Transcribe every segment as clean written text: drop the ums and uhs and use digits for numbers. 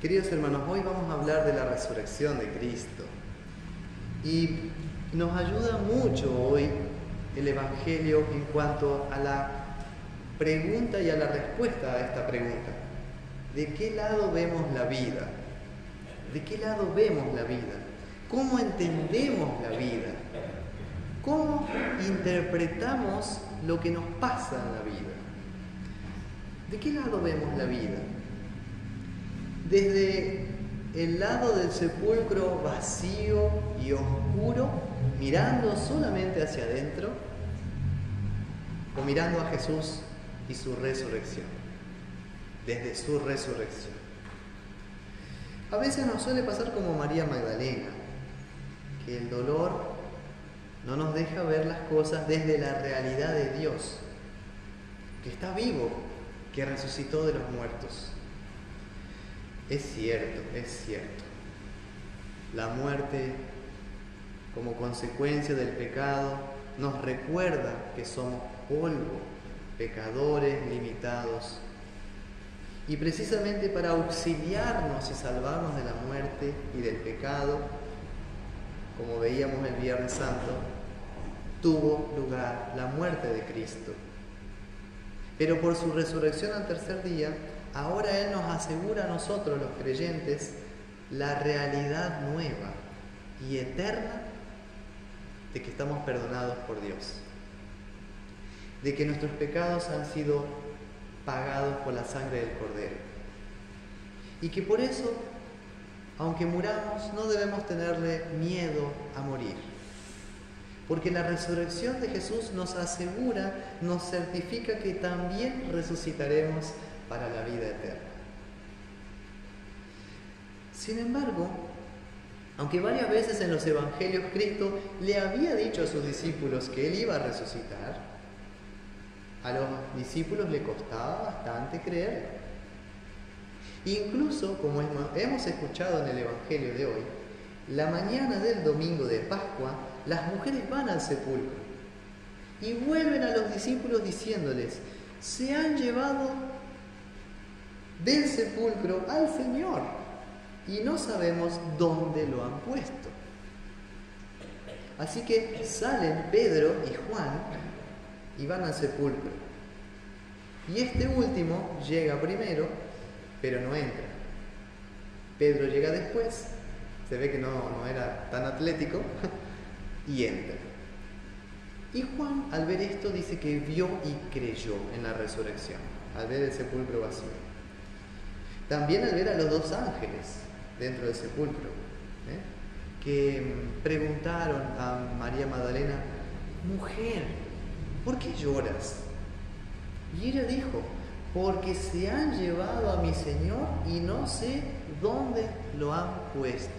Queridos hermanos, hoy vamos a hablar de la resurrección de Cristo. Y nos ayuda mucho hoy el Evangelio en cuanto a la pregunta y a la respuesta a esta pregunta. ¿De qué lado vemos la vida? ¿De qué lado vemos la vida? ¿Cómo entendemos la vida? ¿Cómo interpretamos lo que nos pasa en la vida? ¿De qué lado vemos la vida? ¿Desde el lado del sepulcro vacío y oscuro, mirando solamente hacia adentro? ¿O mirando a Jesús y su resurrección? Desde su resurrección. A veces nos suele pasar como María Magdalena, que el dolor no nos deja ver las cosas desde la realidad de Dios, que está vivo, que resucitó de los muertos. Es cierto. La muerte, como consecuencia del pecado, nos recuerda que somos polvo, pecadores limitados. Y precisamente para auxiliarnos y salvarnos de la muerte y del pecado, como veíamos el Viernes Santo, tuvo lugar la muerte de Cristo. Pero por su resurrección al tercer día, ahora Él nos asegura a nosotros, los creyentes, la realidad nueva y eterna de que estamos perdonados por Dios, de que nuestros pecados han sido pagados por la sangre del Cordero, y que por eso, aunque muramos, no debemos tenerle miedo a morir, porque la resurrección de Jesús nos asegura, nos certifica que también resucitaremos para la vida eterna. Sin embargo, aunque varias veces en los evangelios Cristo le había dicho a sus discípulos que Él iba a resucitar, a los discípulos le costaba bastante creer. Incluso, como hemos escuchado en el evangelio de hoy, la mañana del domingo de Pascua, las mujeres van al sepulcro y vuelven a los discípulos diciéndoles: se han llevado del sepulcro al Señor y no sabemos dónde lo han puesto. Así que salen Pedro y Juan y van al sepulcro. Y este último llega primero, pero no entra. Pedro llega después, se ve que no era tan atlético, y entra. Y Juan, al ver esto, dice que vio y creyó en la resurrección, al ver el sepulcro vacío. También al ver a los dos ángeles dentro del sepulcro, que preguntaron a María Magdalena: mujer, ¿por qué lloras? Y ella dijo: porque se han llevado a mi Señor y no sé dónde lo han puesto.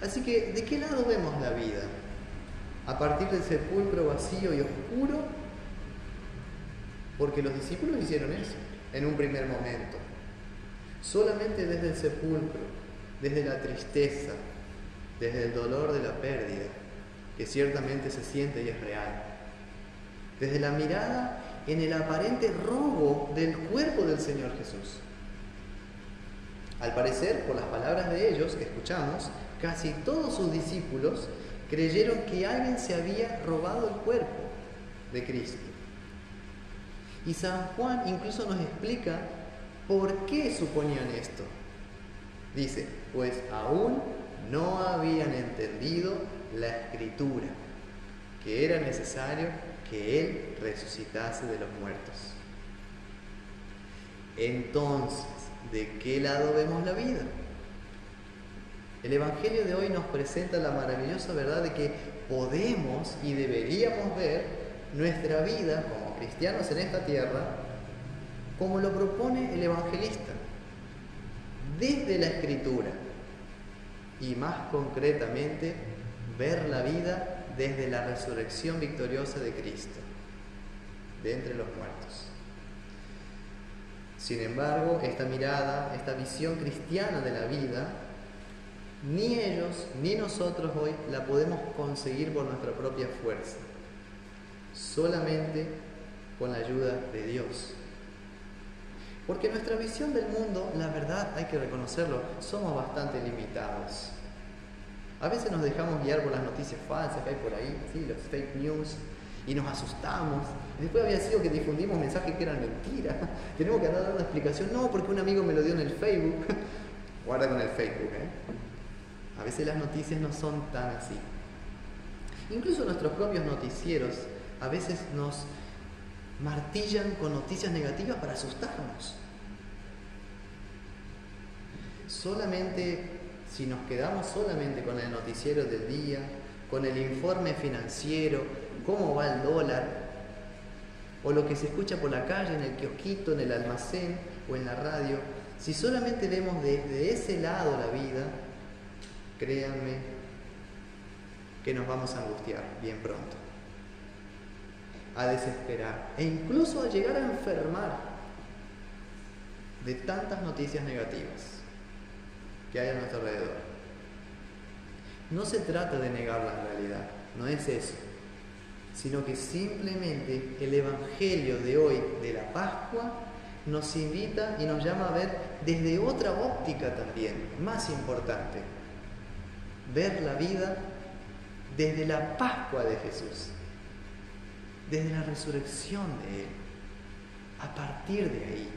Así que, ¿de qué lado vemos la vida? ¿A partir del sepulcro vacío y oscuro? Porque los discípulos hicieron eso en un primer momento. Solamente desde el sepulcro, desde la tristeza, desde el dolor de la pérdida, que ciertamente se siente y es real. Desde la mirada en el aparente robo del cuerpo del Señor Jesús. Al parecer, por las palabras de ellos que escuchamos, casi todos sus discípulos creyeron que alguien se había robado el cuerpo de Cristo. Y San Juan incluso nos explica por qué suponían esto. Dice: pues aún no habían entendido la Escritura, que era necesario que Él resucitase de los muertos. Entonces, ¿de qué lado vemos la vida? El Evangelio de hoy nos presenta la maravillosa verdad de que podemos y deberíamos ver nuestra vida como cristianos en esta tierra como lo propone el evangelista, desde la Escritura, y más concretamente ver la vida desde la resurrección victoriosa de Cristo, de entre los muertos. Sin embargo, esta mirada, esta visión cristiana de la vida, ni ellos ni nosotros hoy la podemos conseguir por nuestra propia fuerza, solamente con la ayuda de Dios. Porque nuestra visión del mundo, la verdad, hay que reconocerlo, somos bastante limitados. A veces nos dejamos guiar por las noticias falsas que hay por ahí, ¿sí? Los fake news, y nos asustamos. Y después había sido que difundimos mensajes que eran mentiras. Tenemos que andar dando una explicación. No, porque un amigo me lo dio en el Facebook. Guarda con el Facebook, A veces las noticias no son tan así. Incluso nuestros propios noticieros a veces nos martillan con noticias negativas para asustarnos. Si nos quedamos solamente con el noticiero del día, con el informe financiero, cómo va el dólar, o lo que se escucha por la calle, en el kiosquito, en el almacén o en la radio, si solamente vemos desde ese lado la vida, créanme que nos vamos a angustiar bien pronto, a desesperar e incluso a llegar a enfermar de tantas noticias negativas que hay a nuestro alrededor. No se trata de negar la realidad, no es eso, sino que simplemente el Evangelio de hoy, de la Pascua, nos invita y nos llama a ver desde otra óptica también, más importante, ver la vida desde la Pascua de Jesús, desde la resurrección de Él, a partir de ahí.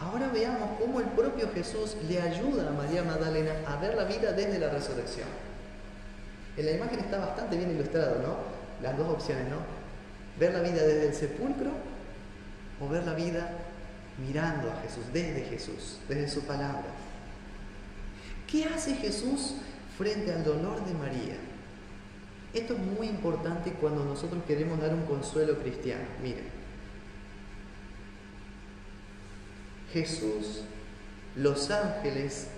Ahora veamos cómo el propio Jesús le ayuda a María Magdalena a ver la vida desde la resurrección. En la imagen está bastante bien ilustrado, ¿no? Las dos opciones, ¿no? Ver la vida desde el sepulcro o ver la vida mirando a Jesús, desde su palabra. ¿Qué hace Jesús frente al dolor de María? Esto es muy importante cuando nosotros queremos dar un consuelo cristiano. Miren, Jesús, los ángeles,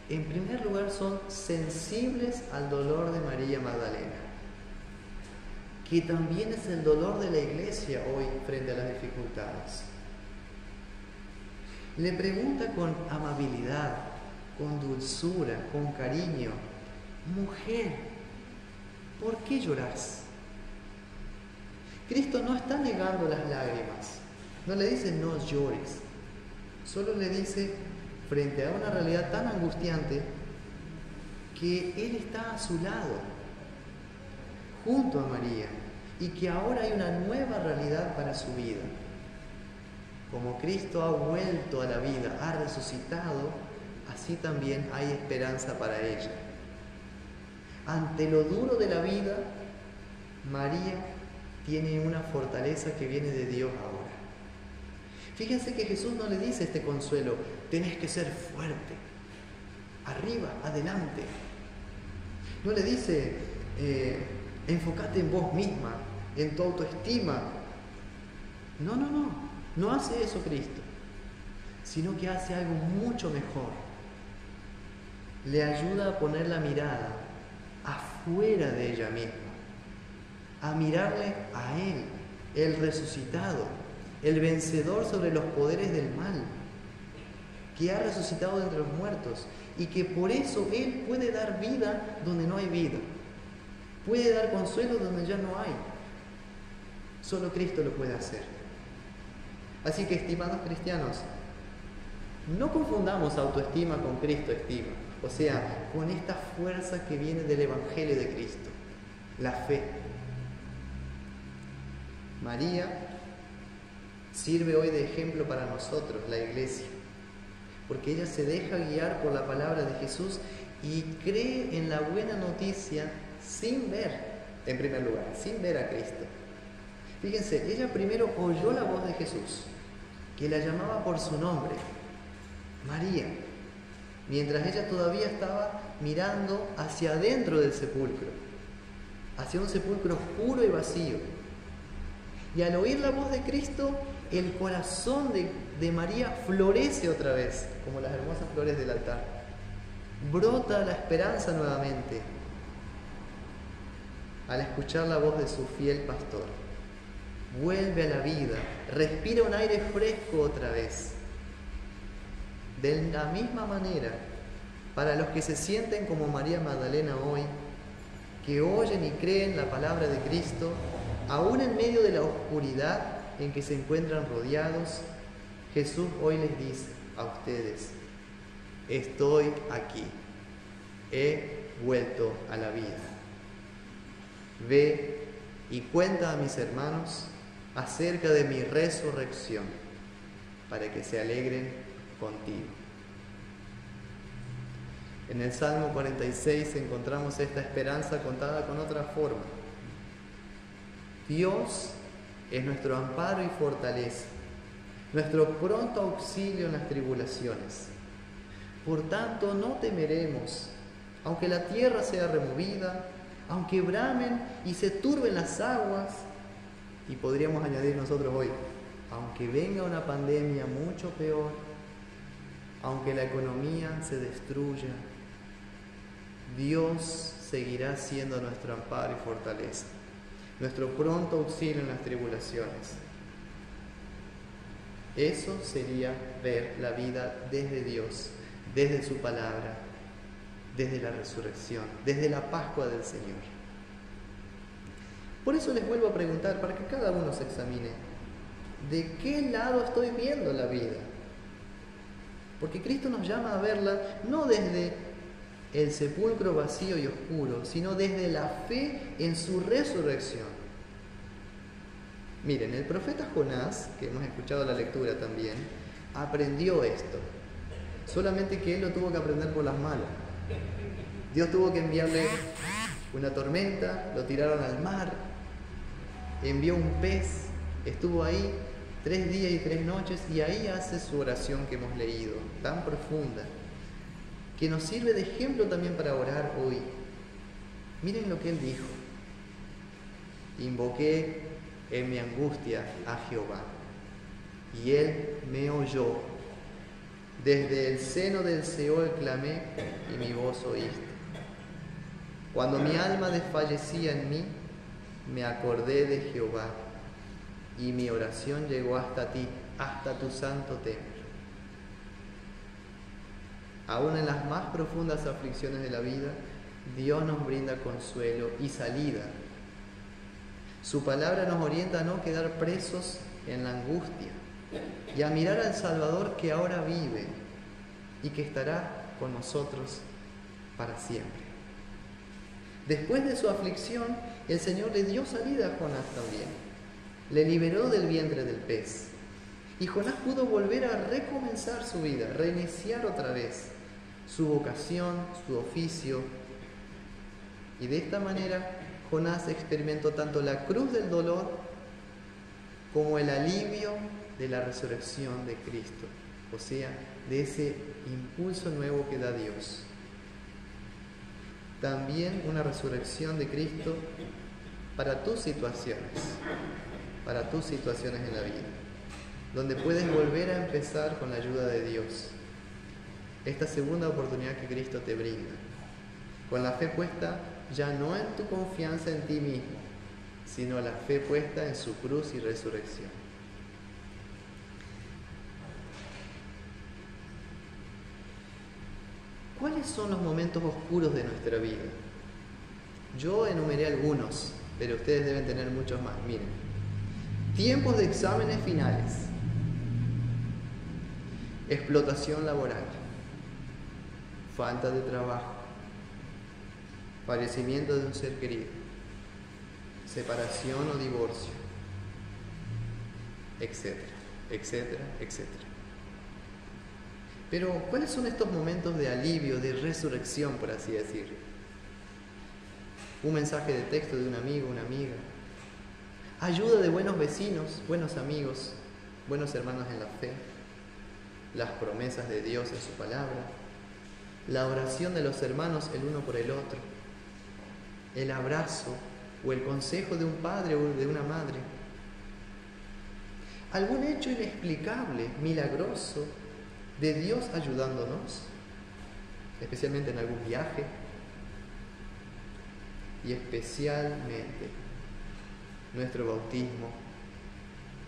en primer lugar son sensibles al dolor de María Magdalena, que también es el dolor de la iglesia hoy frente a las dificultades. Le pregunta con amabilidad, con dulzura, con cariño: mujer, ¿por qué llorás? Cristo no está negando las lágrimas, no le dice no llores, solo le dice, frente a una realidad tan angustiante, que Él está a su lado, junto a María, y que ahora hay una nueva realidad para su vida. Como Cristo ha vuelto a la vida, ha resucitado, así también hay esperanza para ella. Ante lo duro de la vida, María tiene una fortaleza que viene de Dios ahora. Fíjense que Jesús no le dice este consuelo: tenés que ser fuerte, arriba, adelante. No le dice: enfócate en vos misma, en tu autoestima. No hace eso Cristo, sino que hace algo mucho mejor. Le ayuda a poner la mirada afuera de ella misma, a mirarle a Él, el resucitado, el vencedor sobre los poderes del mal, que ha resucitado de entre los muertos y que por eso Él puede dar vida donde no hay vida, puede dar consuelo donde ya no hay. Solo Cristo lo puede hacer. Así que, estimados cristianos, no confundamos autoestima con Cristo estima, o sea, con esta fuerza que viene del Evangelio de Cristo, la fe. María sirve hoy de ejemplo para nosotros, la iglesia, porque ella se deja guiar por la palabra de Jesús y cree en la buena noticia sin ver, en primer lugar, sin ver a Cristo. Fíjense, ella primero oyó la voz de Jesús, que la llamaba por su nombre, María, mientras ella todavía estaba mirando hacia adentro del sepulcro, hacia un sepulcro oscuro y vacío. Y al oír la voz de Cristo, el corazón de María florece otra vez, como las hermosas flores del altar. Brota la esperanza nuevamente al escuchar la voz de su fiel pastor. Vuelve a la vida, respira un aire fresco otra vez. De la misma manera, para los que se sienten como María Magdalena hoy, que oyen y creen la palabra de Cristo, aún en medio de la oscuridad, en que se encuentran rodeados, Jesús hoy les dice a ustedes: estoy aquí, he vuelto a la vida. Ve y cuenta a mis hermanos acerca de mi resurrección, para que se alegren contigo. En el Salmo 46 encontramos esta esperanza contada con otra forma. Dios es nuestro amparo y fortaleza, nuestro pronto auxilio en las tribulaciones. Por tanto, no temeremos, aunque la tierra sea removida, aunque bramen y se turben las aguas, y podríamos añadir nosotros hoy, aunque venga una pandemia mucho peor, aunque la economía se destruya, Dios seguirá siendo nuestro amparo y fortaleza, nuestro pronto auxilio en las tribulaciones. Eso sería ver la vida desde Dios, desde su palabra, desde la resurrección, desde la Pascua del Señor. Por eso les vuelvo a preguntar, para que cada uno se examine, ¿de qué lado estoy viendo la vida? Porque Cristo nos llama a verla no desde el sepulcro vacío y oscuro, sino desde la fe en su resurrección. Miren, el profeta Jonás, que hemos escuchado la lectura también, aprendió esto, solamente que él lo tuvo que aprender por las malas. Dios tuvo que enviarle una tormenta, lo tiraron al mar, envió un pez, estuvo ahí 3 días y 3 noches, y ahí hace su oración que hemos leído, tan profunda, que nos sirve de ejemplo también para orar hoy. Miren lo que él dijo: invoqué en mi angustia a Jehová, y él me oyó. Desde el seno del Seol clamé, y mi voz oíste. Cuando mi alma desfallecía en mí, me acordé de Jehová, y mi oración llegó hasta ti, hasta tu santo templo. Aún en las más profundas aflicciones de la vida, Dios nos brinda consuelo y salida. Su palabra nos orienta a no quedar presos en la angustia y a mirar al Salvador que ahora vive y que estará con nosotros para siempre. Después de su aflicción, el Señor le dio salida a Jonás también. Le liberó del vientre del pez. Y Jonás pudo volver a recomenzar su vida, reiniciar otra vez su vocación, su oficio. Y de esta manera, Jonás experimentó tanto la cruz del dolor como el alivio de la resurrección de Cristo, o sea, de ese impulso nuevo que da Dios. También una resurrección de Cristo para tus situaciones en la vida, donde puedes volver a empezar con la ayuda de Dios. Esta segunda oportunidad que Cristo te brinda, con la fe puesta ya no en tu confianza en ti mismo, sino la fe puesta en su cruz y resurrección. ¿Cuáles son los momentos oscuros de nuestra vida? Yo enumeré algunos, pero ustedes deben tener muchos más. Miren, tiempos de exámenes finales, explotación laboral, falta de trabajo, fallecimiento de un ser querido, separación o divorcio, etcétera, etcétera, etcétera. Pero, ¿cuáles son estos momentos de alivio, de resurrección, por así decirlo? Un mensaje de texto de un amigo, una amiga, ayuda de buenos vecinos, buenos amigos, buenos hermanos en la fe, las promesas de Dios en su palabra, la oración de los hermanos el uno por el otro, el abrazo o el consejo de un padre o de una madre, algún hecho inexplicable, milagroso, de Dios ayudándonos, especialmente en algún viaje, y especialmente nuestro bautismo,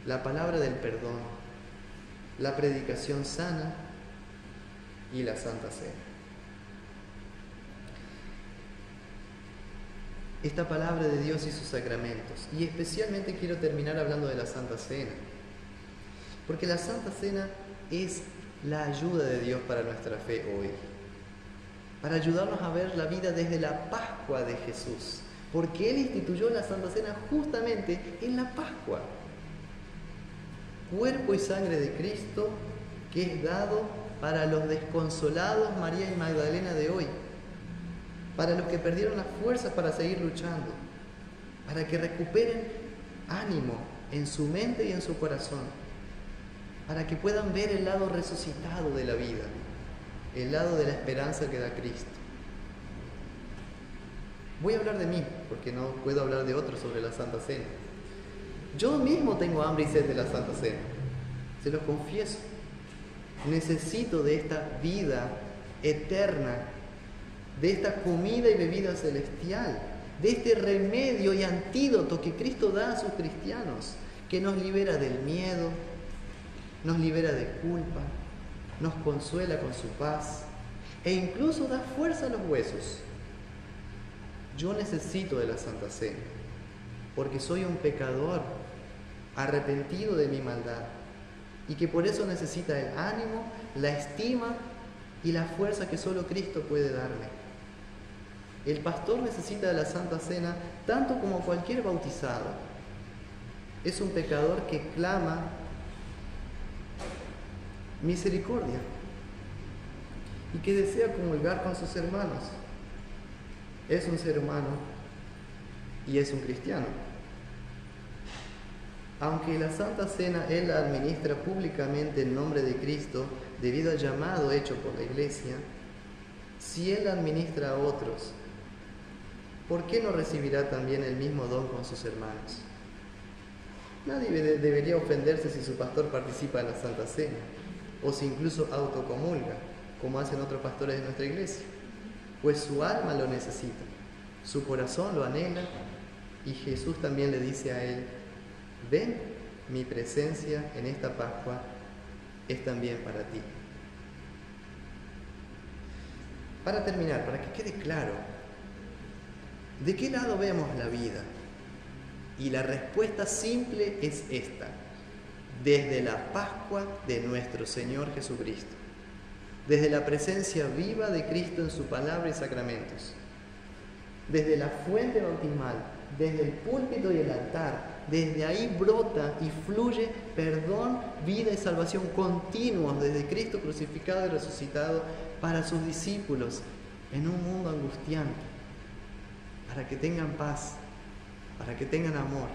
la palabra del perdón, la predicación sana y la Santa Cena. esta palabra de Dios y sus sacramentos. Y especialmente quiero terminar hablando de la Santa Cena, porque la Santa Cena es la ayuda de Dios para nuestra fe hoy, para ayudarnos a ver la vida desde la Pascua de Jesús, porque Él instituyó la Santa Cena justamente en la Pascua. Cuerpo y sangre de Cristo que es dado para los desconsolados María y Magdalena de hoy, para los que perdieron las fuerzas para seguir luchando, para que recuperen ánimo en su mente y en su corazón, para que puedan ver el lado resucitado de la vida, el lado de la esperanza que da Cristo. Voy a hablar de mí, porque no puedo hablar de otros sobre la Santa Cena. Yo mismo tengo hambre y sed de la Santa Cena, se los confieso. Necesito de esta vida eterna, de esta comida y bebida celestial, de este remedio y antídoto que Cristo da a sus cristianos, que nos libera del miedo, nos libera de culpa, nos consuela con su paz e incluso da fuerza a los huesos. Yo necesito de la Santa Cena, porque soy un pecador arrepentido de mi maldad y que por eso necesita el ánimo, la estima y la fuerza que solo Cristo puede darme. El pastor necesita de la Santa Cena tanto como cualquier bautizado. Es un pecador que clama misericordia y que desea comulgar con sus hermanos. Es un ser humano y es un cristiano. Aunque la Santa Cena Él la administra públicamente en nombre de Cristo, debido al llamado hecho por la Iglesia, si Él la administra a otros, ¿por qué no recibirá también el mismo don con sus hermanos? Nadie debería ofenderse si su pastor participa en la Santa Cena, o si incluso autocomulga, como hacen otros pastores de nuestra iglesia, pues su alma lo necesita, su corazón lo anhela, y Jesús también le dice a él: ven, mi presencia en esta Pascua es también para ti. Para terminar, para que quede claro, ¿de qué lado vemos la vida? Y la respuesta simple es esta: desde la Pascua de nuestro Señor Jesucristo, desde la presencia viva de Cristo en su palabra y sacramentos, desde la fuente bautismal, desde el púlpito y el altar. Desde ahí brota y fluye perdón, vida y salvación continuos desde Cristo crucificado y resucitado para sus discípulos en un mundo angustiante, para que tengan paz, para que tengan amor,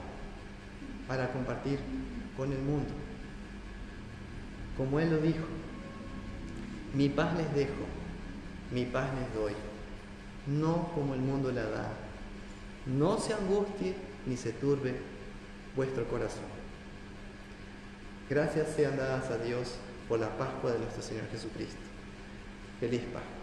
para compartir con el mundo. Como Él lo dijo: mi paz les dejo, mi paz les doy, no como el mundo la da. No se angustie ni se turbe vuestro corazón. Gracias sean dadas a Dios por la Pascua de nuestro Señor Jesucristo. Feliz Pascua.